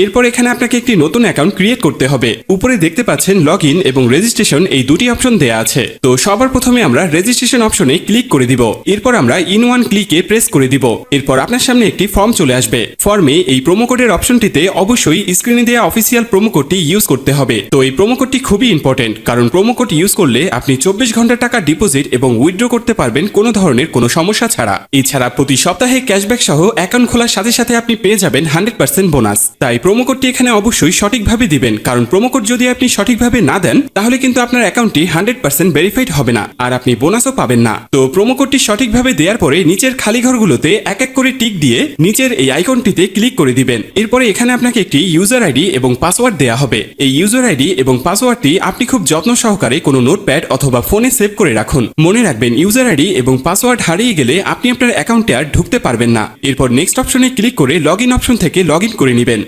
এরপর এখানে আপনাকে একটি নতুন অ্যাকাউন্ট ক্রিয়েট করতে হবে। উপরে দেখতে পাচ্ছেন লগইন এবং রেজিস্ট্রেশন এই দুটি অপশন দেয়া আছে। তো সবার প্রথমে আমরা রেজিস্ট্রেশন অপশনে ক্লিক করে দিব। এরপর আমরা ইন ওয়ান ক্লিকে প্রেস করে দিব। এরপর আপনার সামনে একটি ফর্ম চলে আসবে। ফর্মে এই প্রোমো কোডের অপশনটিতে অবশ্যই স্ক্রিনে দেওয়া অফিসিয়াল প্রোমো কোডটি ইউজ করতে হবে। তো এই প্রোমো কোডটি খুবই ইম্পর্টেন্ট, কারণ প্রোমো কোড ইউজ করলে আপনি 24 ঘন্টা টাকা ডিপোজিট এবং উইথড্র করতে পারবেন কোনো ধরনের কোনো সমস্যা ছাড়া। এছাড়া প্রতি সপ্তাহে ক্যাশব্যাক সহ অ্যাকাউন্ট খোলার সাথে সাথে আপনি পেয়ে যাবেন 100% বোনাস। তাই প্রোমো কোডটি এখানে অবশ্যই সঠিকভাবে দিবেন, কারণ প্রোমো কোড যদি আপনি সঠিকভাবে না দেন তাহলে কিন্তু আপনার অ্যাকাউন্টটি 100% ভেরিফাইড হবে না আর আপনি বোনাসও পাবেন না। তো প্রোমো কোডটি সঠিকভাবে দেওয়ার পরে নিচের খালি ঘরগুলোতে এক এক করে টিক দিয়ে নিচের এই আইকনটিতে ক্লিক করে দিবেন। এরপরে এখানে আপনাকে একটি ইউজার আইডি এবং পাসওয়ার্ড দেয়া হবে। এই ইউজার আইডি এবং পাসওয়ার্ডটি আপনি খুব যত্ন সহকারে কোনো নোটপ্যাড অথবা ফোনে সেভ করে রাখুন। মনে রাখবেন ইউজার আইডি এবং পাসওয়ার্ড হারিয়ে গেলে আপনি আপনার অ্যাকাউন্টে আর ঢুকতে পারবেন না। এরপর নেক্সট অপশনে ক্লিক করে লগইন অপশন থেকে লগইন করে নেবেন।